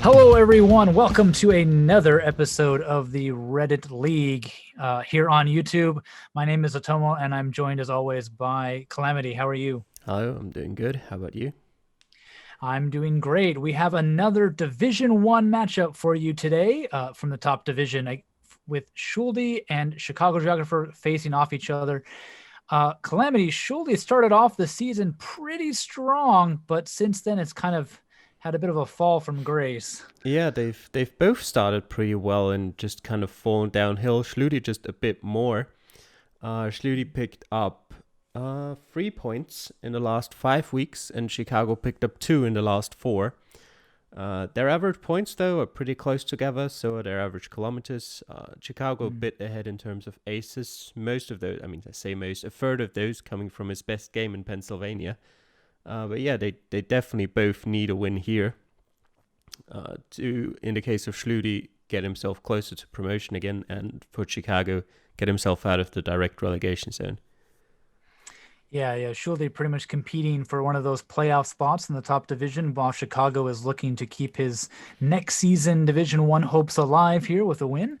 Hello, everyone. Welcome to another episode of the Reddit League here on YouTube. My name is Otomo, and I'm joined as always by Calamity. How are you? Hello, I'm doing good. How about you? I'm doing great. We have another Division One matchup for you today from the top division with Schludy and Chicago Geographer facing off each other. Calamity, Schludy started off the season pretty strong, but since then it's kind of had a bit of a fall from grace. Yeah, they've both started pretty well and just kind of fallen downhill. Schludy just a bit more. Schludy picked up 3 points in the last 5 weeks, and Chicago picked up two in the last four. Their average points, though, are pretty close together, so are their average kilometers. Chicago a bit ahead in terms of aces. Most of those, I say most, a third of those coming from his best game in Pennsylvania. But yeah, they definitely both need a win here to, in the case of Schludy, get himself closer to promotion again, and for Chicago, get himself out of the direct relegation zone. Yeah. Schludy pretty much competing for one of those playoff spots in the top division, while Chicago is looking to keep his next season Division One hopes alive here with a win.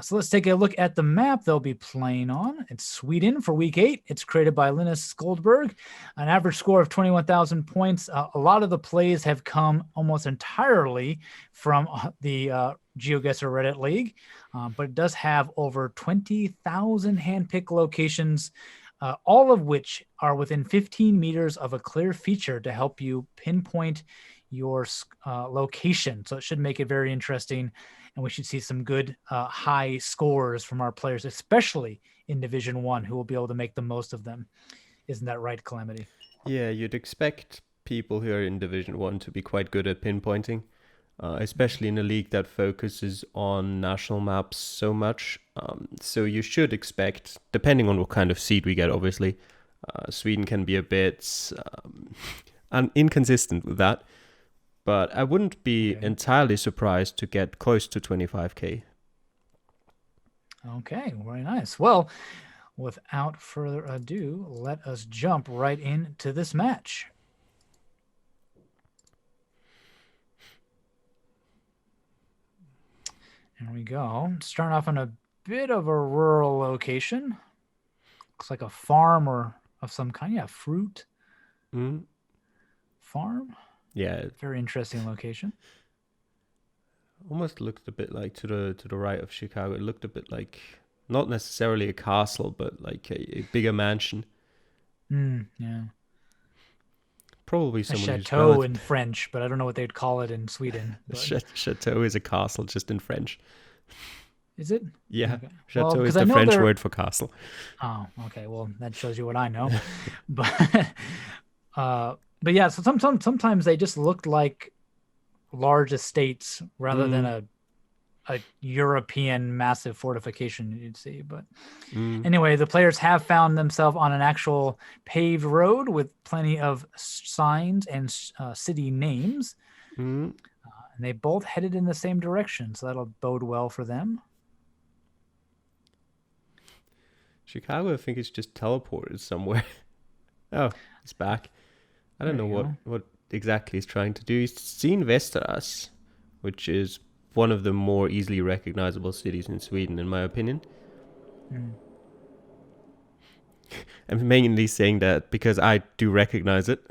So let's take a look at the map they'll be playing on. It's Sweden for week 8. It's created by Linus Skoldberg, an average score of 21,000 points. A lot of the plays have come almost entirely from the Geoguessr Reddit League, but it does have over 20,000 handpicked locations, all of which are within 15 meters of a clear feature to help you pinpoint your location. So it should make it very interesting, and we should see some good high scores from our players, especially in Division One, who will be able to make the most of them. Isn't that right, Calamity? Yeah, you'd expect people who are in Division 1 to be quite good at pinpointing, especially in a league that focuses on national maps so much. So you should expect, depending on what kind of seed we get, obviously, Sweden can be a bit inconsistent with that. But I wouldn't be entirely surprised to get close to 25k. Okay, very nice. Well, without further ado, let us jump right into this match. There we go. Starting off on a bit of a rural location. Looks like a farm or of some kind. Yeah, fruit farm. Yeah, very interesting location. Almost looked a bit like to the right of Chicago. It looked a bit like not necessarily a castle, but like a bigger mansion. Yeah. Probably A someone who's chateau in French, but I don't know what they'd call it in Sweden. Chateau is a castle, just in French. Is it? Yeah, okay. chateau is the French word for castle. Oh, okay. Well, that shows you what I know. But yeah, so sometimes they just looked like large estates rather than a European massive fortification you'd see. But anyway, the players have found themselves on an actual paved road with plenty of signs and city names. And they both headed in the same direction, so that'll bode well for them. Chicago, I think, is just teleported somewhere. Oh, it's back. I don't know what exactly he's trying to do. He's seen Västerås, which is one of the more easily recognizable cities in Sweden, in my opinion. I'm mainly saying that because I do recognize it,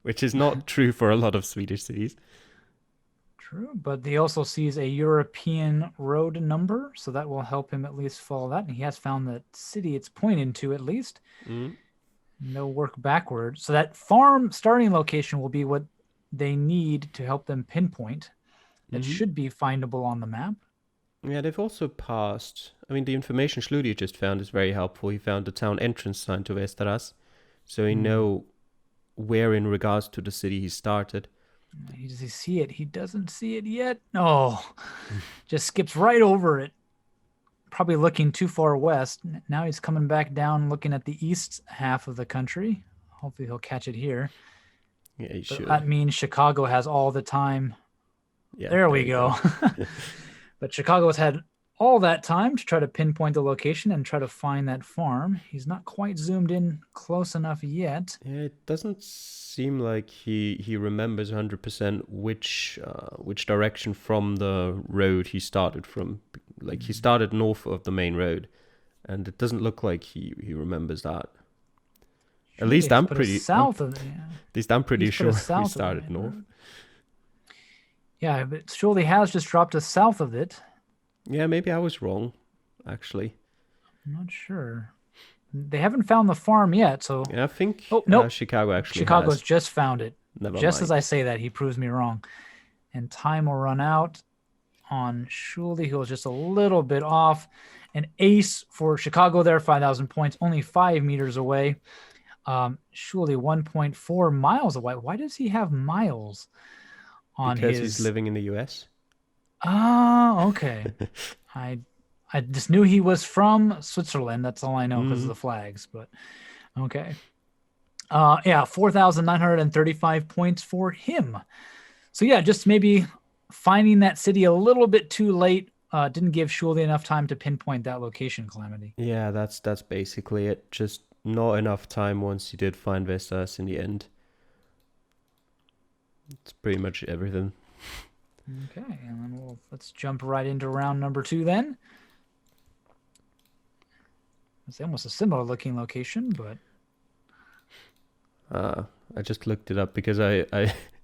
which is not true for a lot of Swedish cities. True, but he also sees a European road number, so that will help him at least follow that. And he has found the city it's pointing to at least. No work backward. So that farm starting location will be what they need to help them pinpoint. That should be findable on the map. Yeah, they've also passed. The information Schludy just found is very helpful. He found the town entrance sign to Västerås, so he know where in regards to the city he started. Does he see it? He doesn't see it yet. Oh, just skips right over it. Probably looking too far west. Now he's coming back down, looking at the east half of the country. Hopefully he'll catch it here. Yeah, he should. That means Chicago has all the time. Yeah, there we go. But Chicago has had all that time to try to pinpoint the location and try to find that farm. He's not quite zoomed in close enough yet. Yeah, it doesn't seem like he remembers 100% which direction from the road he started from. Like he started north of the main road, and it doesn't look like he remembers that. At least I'm pretty south of yeah. At least I'm pretty sure we South started north. Yeah, but surely has just dropped us south of it. Yeah, maybe I was wrong, actually. I'm not sure. They haven't found the farm yet, so Yeah, I think nope. Chicago actually Chicago's has. just found it. Never just mind. as I say that, he proves me wrong. And time will run out on Schludy, who was just a little bit off. An ace for Chicago there, 5,000 points, only 5 meters away. Schludy 1.4 miles away. Why does he have miles on because he's living in the US. Oh, okay. I just knew he was from Switzerland. That's all I know because of the flags, but okay. Yeah, 4,935 points for him. So yeah, just maybe finding that city a little bit too late didn't give Schludy enough time to pinpoint that location, Calamity. Yeah, that's basically it. Just not enough time once you did find Vestas in the end. It's pretty much everything. Okay, and then let's jump right into round number 2 then. It's almost a similar looking location, but I just looked it up because I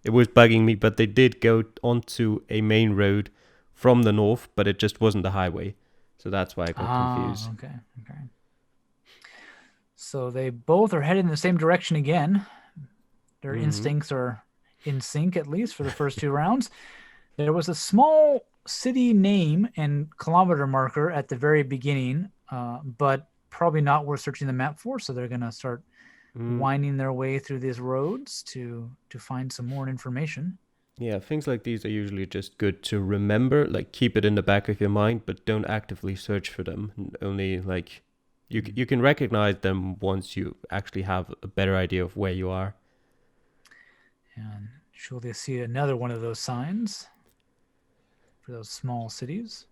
it was bugging me, but they did go onto a main road from the north, but it just wasn't the highway. So that's why I got confused. Okay. So they both are headed in the same direction again. Their instincts are in sync, at least for the first 2 rounds. There was a small city name and kilometer marker at the very beginning, but probably not worth searching the map for. So they're going to start winding their way through these roads to find some more information. Yeah, things like these are usually just good to remember, like keep it in the back of your mind, but don't actively search for them. Only like you can recognize them once you actually have a better idea of where you are. And surely see another one of those signs for those small cities.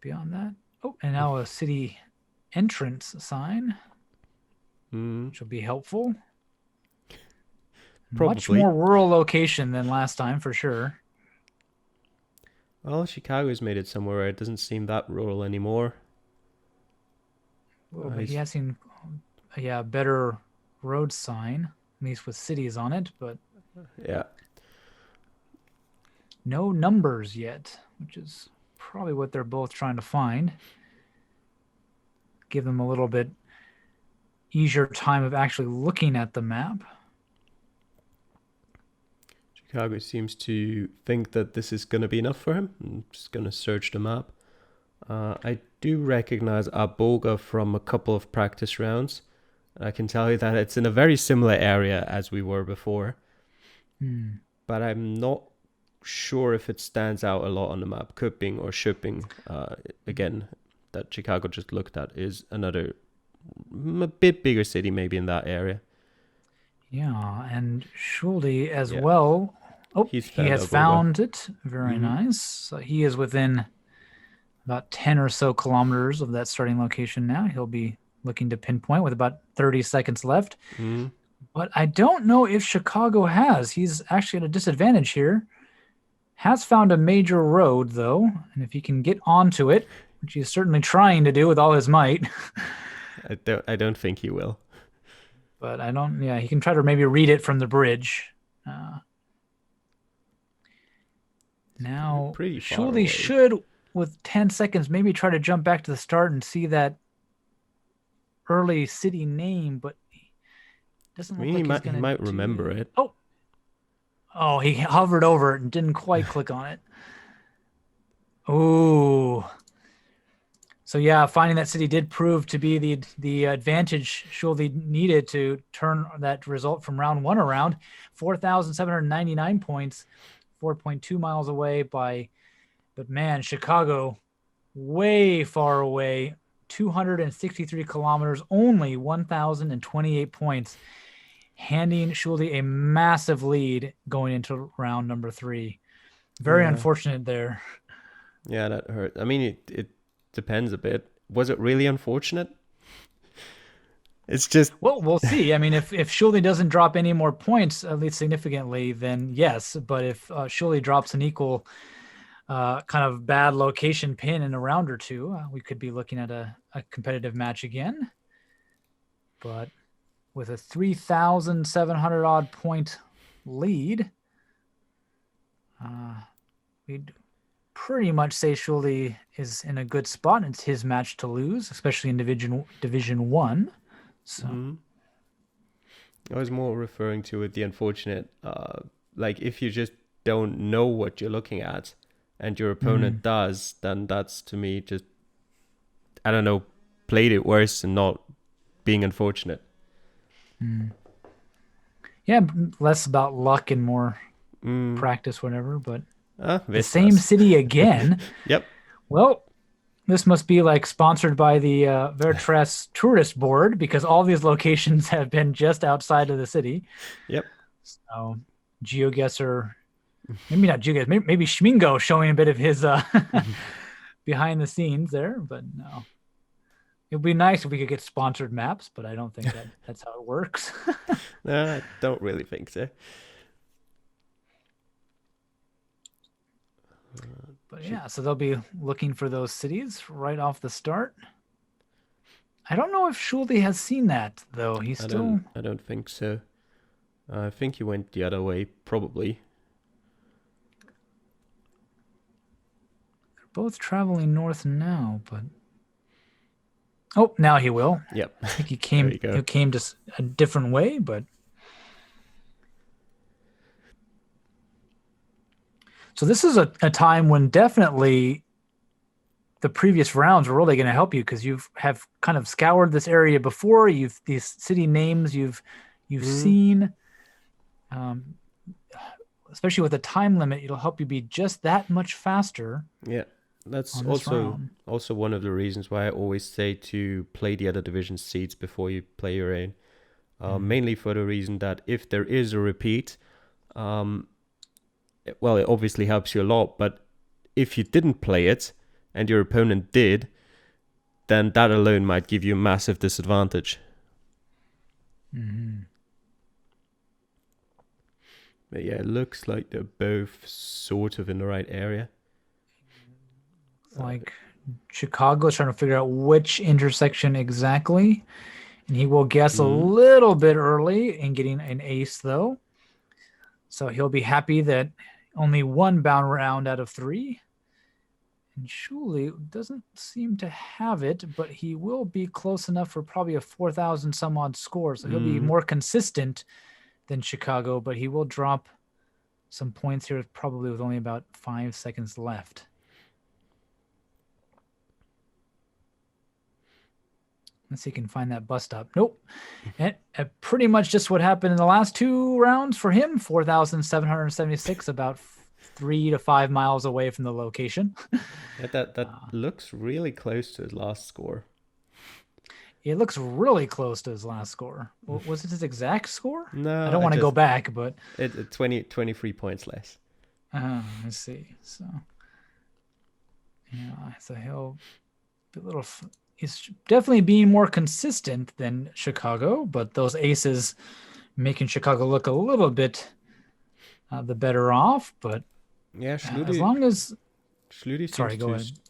Beyond that, and now a city entrance sign, which will be helpful. Probably. Much more rural location than last time, for sure. Well, Chicago's made it somewhere where it doesn't seem that rural anymore. Well, but he has seen a better road sign, at least with cities on it, but yeah, no numbers yet, which is probably what they're both trying to find. Give them a little bit easier time of actually looking at the map. Chicago seems to think that this is going to be enough for him. I'm just going to search the map. I do recognize Arboga from a couple of practice rounds. I can tell you that it's in a very similar area as we were before. But I'm not sure if it stands out a lot on the map. Köping or Schöping, again, that Chicago just looked at, is another a bit bigger city maybe in that area. Yeah, and Schludy as well. He has found it. Very nice. So he is within about 10 or so kilometers of that starting location now. He'll be looking to pinpoint with about 30 seconds left. But I don't know if Chicago has. He's actually at a disadvantage here. Has found a major road, though, and if he can get onto it, which he's certainly trying to do with all his might. I don't think he will. But he can try to maybe read it from the bridge. Now, surely should, with 10 seconds, maybe try to jump back to the start and see that early city name, but he doesn't look like he might remember it. Oh, he hovered over it and didn't quite click on it. Oh. So yeah, finding that city did prove to be the advantage Schludy needed to turn that result from round 1 around. 4,799 points, 4.2 miles away but man, Chicago way far away, 263 kilometers, only 1,028 points, handing Schludy a massive lead going into round number 3. Very Yeah. unfortunate there. Yeah, that hurt. I mean, it depends a bit. Was it really unfortunate? It's just. Well, we'll see. I mean, if Schulde doesn't drop any more points, at least significantly, then yes. But if Schulde drops an equal kind of bad location pin in a round or two, we could be looking at a competitive match again. But with a 3,700 odd point lead, we'd pretty much say Schulde is in a good spot. It's his match to lose, especially in Division 1. So. I was more referring to it the unfortunate, like if you just don't know what you're looking at, and your opponent does, then that's to me just, I don't know, played it worse and not being unfortunate. Yeah, less about luck and more practice, whatever. But the This same does. city again. Yep. Well, this must be like sponsored by the Vertres Tourist Board because all these locations have been just outside of the city. Yep. So Geoguessr, maybe not Geoguessr, maybe Schmingo showing a bit of his behind the scenes there, but no. It would be nice if we could get sponsored maps, but I don't think that's how it works. No, I don't really think so. But yeah, so they'll be looking for those cities right off the start. I don't know if Schulde has seen that though. He's still. I don't think so. I think he went the other way, probably. They're both traveling north now, but oh, now he will. Yep. I think he There you go. He came just a different way, but so this is a time when definitely the previous rounds were really going to help you because you have kind of scoured this area before. You've these city names you've seen, especially with the time limit, it'll help you be just that much faster. Yeah, that's on this round. also one of the reasons why I always say to play the other division seeds before you play your own. Mainly for the reason that if there is a repeat, well, it obviously helps you a lot. But if you didn't play it and your opponent did, then that alone might give you a massive disadvantage. But yeah, it looks like they're both sort of in the right area. Like Chicago is trying to figure out which intersection exactly. And he will guess a little bit early in getting an ace, though. So he'll be happy that only one bound round out of 3. And Schulde doesn't seem to have it, but he will be close enough for probably a 4,000 some odd score. So he'll be more consistent than Chicago, but he will drop some points here probably with only about 5 seconds left. Let's see if he can find that bus stop. Nope. And pretty much just what happened in the last 2 rounds for him. 4,776, about 3 to 5 miles away from the location. That looks really close to his last score. It looks really close to his last score. Was it his exact score? No, I don't want to go back, but 23 points less. Let's see. So yeah, so he'll be a little. He's definitely being more consistent than Chicago, but those aces making Chicago look a little bit the better off. But yeah, Schludy, as long as Schludy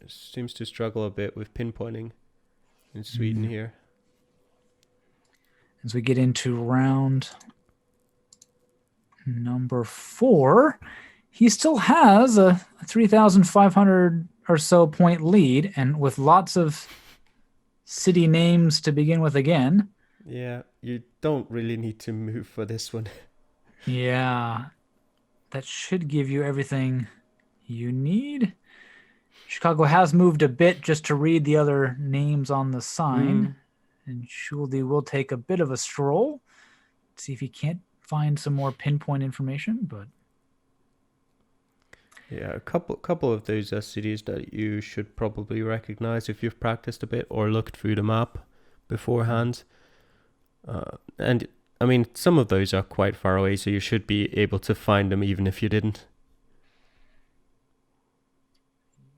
seems to struggle a bit with pinpointing in Sweden here. As we get into round number 4, he still has a 3,500 or so point lead, and with lots of city names to begin with again. Yeah, you don't really need to move for this one. Yeah, that should give you everything you need. Chicago has moved a bit just to read the other names on the sign. And Schulde will take a bit of a stroll, see if he can't find some more pinpoint information. But yeah, a couple of those are cities that you should probably recognize if you've practiced a bit or looked through the map beforehand. And I mean, some of those are quite far away, so you should be able to find them even if you didn't.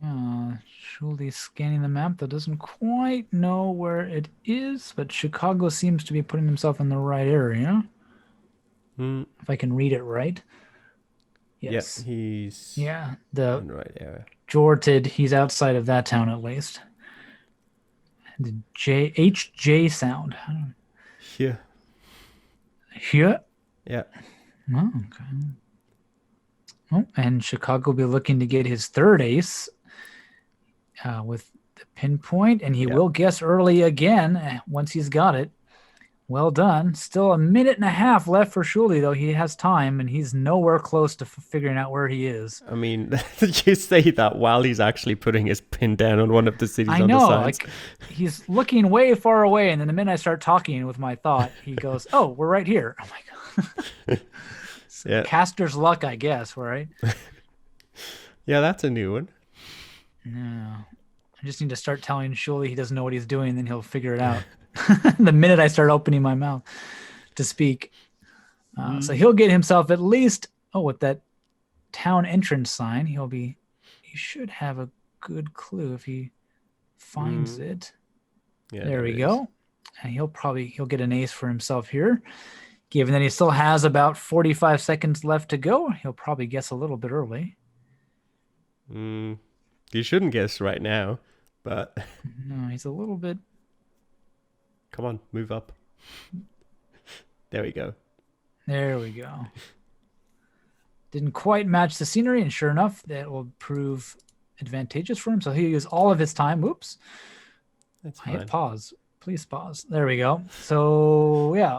Schludy's scanning the map that doesn't quite know where it is, but Chicago seems to be putting himself in the right area. Hmm. If I can read it right. Yeah, Yes. he's Yeah, the in the right area. Jorted, he's outside of that town at least. The HJ sound. Yeah. Here. Yeah. Oh, okay. Oh, and Chicago will be looking to get his third ace with the pinpoint, and he Yeah. will guess early again once he's got it. Well done. Still a minute and a half left for Schludy, though. He has time, and he's nowhere close to figuring out where he is. I mean, you say that while he's actually putting his pin down on one of the cities I on the know, sides. like he's looking way far away, and then the minute I start talking with my thought, he goes, "Oh, we're right here." Oh my god! So, Yeah. caster's luck, I guess. Right? Yeah, that's a new one. No, I just need to start telling Schludy he doesn't know what he's doing, then he'll figure it out. The minute I start opening my mouth to speak, so he'll get himself at least. Oh, with that town entrance sign, he should have a good clue if he finds it. Yeah, There we it is. go. And he'll get an ace for himself here. Given that he still has about 45 seconds left to go, he'll probably guess a little bit early. You shouldn't guess right now, but No, he's a little bit. come on, move up. There we go. There we go. Didn't quite match the scenery, and sure enough, that will prove advantageous for him. So he'll use all of his time. Oops. That's I hit fine. pause. Please pause. There we go. So yeah,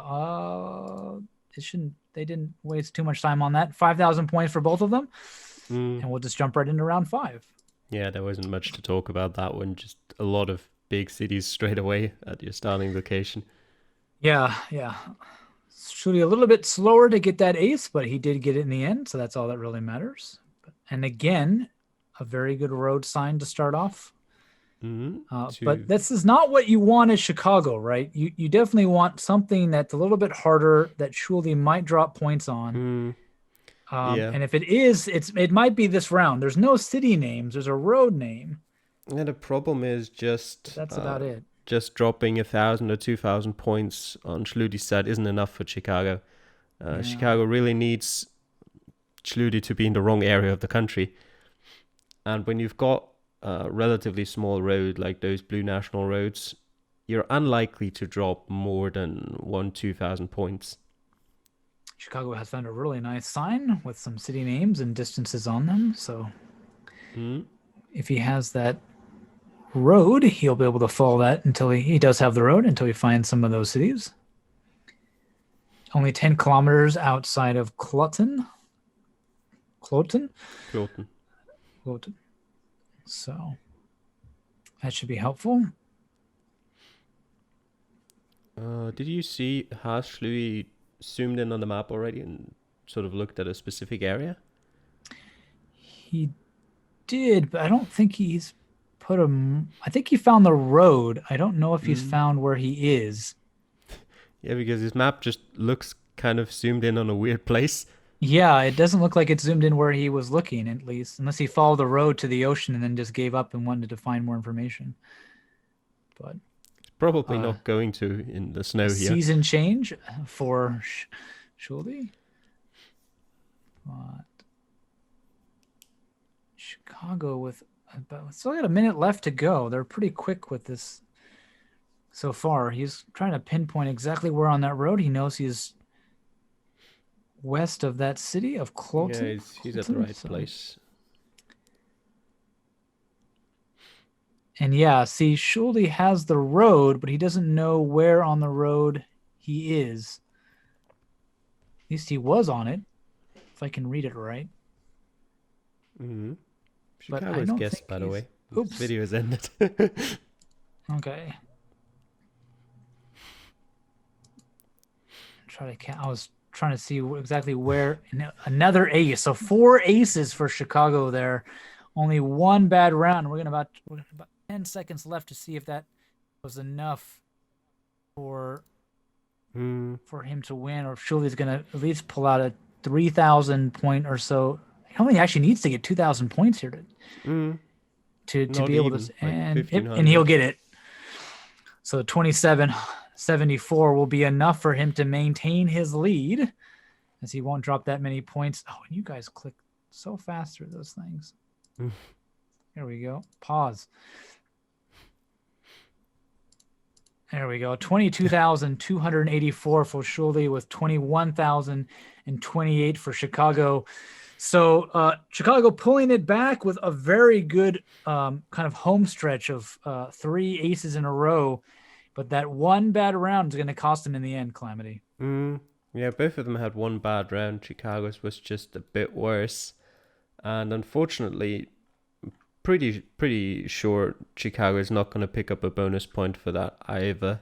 they didn't waste too much time on that. 5,000 points for both of them. And we'll just jump right into round 5. Yeah, there wasn't much to talk about that one. Just a lot of big cities straight away at your starting location. Yeah. Shooting a little bit slower to get that ace, but he did get it in the end, so that's all that really matters. And again, a very good road sign to start off. But this is not what you want as Chicago, right? You definitely want something that's a little bit harder that Schludy might drop points on. Yeah. And if it is, it might be this round. There's no city names. There's a road name. And the problem is That's about it. just dropping 1,000 or 2,000 points on Schludy's side isn't enough for Chicago. Chicago really needs Schludy to be in the wrong area of the country. And when you've got a relatively small road like those blue national roads, you're unlikely to drop more than 2,000 points. Chicago has found a really nice sign with some city names and distances on them. So if he has that road, he'll be able to follow that until he does have the road until he finds some of those cities. Only 10 kilometers outside of Cloton. So that should be helpful. Did you see has Schludy zoomed in on the map already and sort of looked at a specific area? He did, but I don't think he's put him. I think he found the road. I don't know if he's found where he is. Yeah, because his map just looks kind of zoomed in on a weird place. Yeah, it doesn't look like it's zoomed in where he was looking, at least, unless he followed the road to the ocean and then just gave up and wanted to find more information. But It's probably not going to in the snow here. Season change for Schludy. But Chicago with still got a minute left to go. They're pretty quick with this so far. He's trying to pinpoint exactly where on that road. He knows he's west of that city of Cloton. Yeah, he's at the right place. And yeah, see, Schludy has the road, but he doesn't know where on the road he is. At least he was on it, if I can read it right. Chicago's guess, by the way. Oops. This video is ended. Okay. I was trying to see exactly where. Another ace. So 4 aces for Chicago there. Only one bad round. We're gonna about 10 seconds left to see if that was enough for him to win, or if Schludy's gonna at least pull out a 3,000 point or so. He only actually needs to get 2,000 points here. to Not be able to, even like and he'll 1500. get it. So 2774 will be enough for him to maintain his lead, as he won't drop that many points. Oh, and you guys click so fast through those things. Here we go. Pause. There we go. 22,284 for Schludy with 21,028 for Chicago. So Chicago pulling it back with a very good kind of home stretch of 3 aces in a row. But that one bad round is going to cost him in the end, Calamity. Yeah, both of them had one bad round. Chicago's was just a bit worse. And unfortunately, pretty sure Chicago's not going to pick up a bonus point for that either,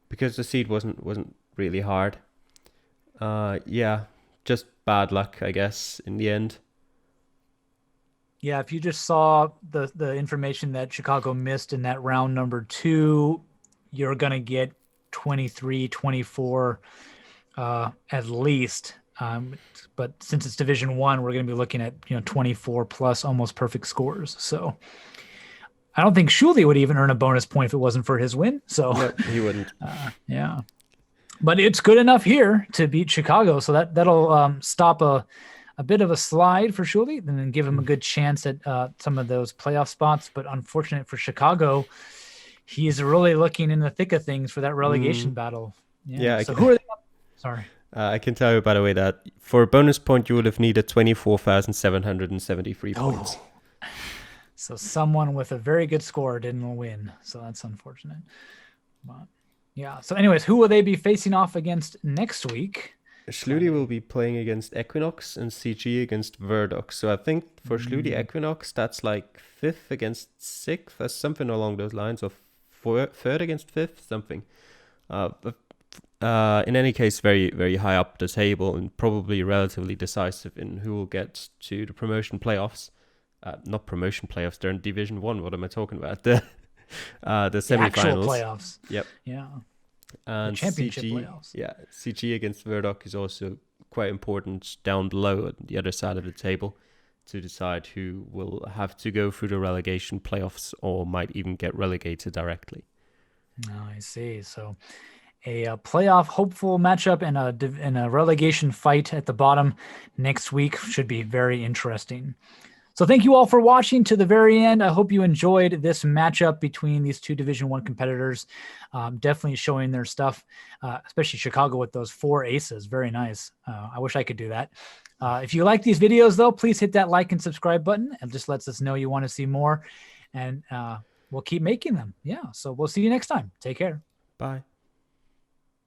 because the seed wasn't really hard. Yeah, just bad luck, I guess, in the end. Yeah, if you just saw the information that Chicago missed in that round number 2, you're going to get 23, 24 at least. But since it's Division 1, we're going to be looking at 24 plus almost perfect scores. So I don't think Schludy would even earn a bonus point if it wasn't for his win. So no, he wouldn't. Yeah, but it's good enough here to beat Chicago. So that'll stop a bit of a slide for Schludy and then give him a good chance at some of those playoff spots. But unfortunate for Chicago, he is really looking in the thick of things for that relegation battle. Yeah. So who are they? Sorry. I can tell you, by the way, that for a bonus point, you would have needed 24,773 points. So someone with a very good score didn't win. So that's unfortunate. But yeah. So anyways, who will they be facing off against next week? Schludy will be playing against Equinox and CG against Verdox. So I think for Schludy Equinox, that's like 5th against 6th, or something along those lines, or 3rd against 5th, something. In any case, very, very high up the table and probably relatively decisive in who will get to the promotion playoffs. Not promotion playoffs, they're in Division 1. What am I talking about? The semifinals. The actual playoffs. Yep. Yeah. And the championship CG, playoffs. Yeah, CG against Verdoc is also quite important down below at the other side of the table to decide who will have to go through the relegation playoffs or might even get relegated directly. Oh, I see. So a playoff hopeful matchup and a relegation fight at the bottom next week should be very interesting. So thank you all for watching to the very end. I hope you enjoyed this matchup between these two Division 1 competitors. Definitely showing their stuff, especially Chicago with those 4 aces. Very nice. I wish I could do that. If you like these videos, though, please hit that like and subscribe button. It just lets us know you want to see more. And we'll keep making them. Yeah. So we'll see you next time. Take care. Bye.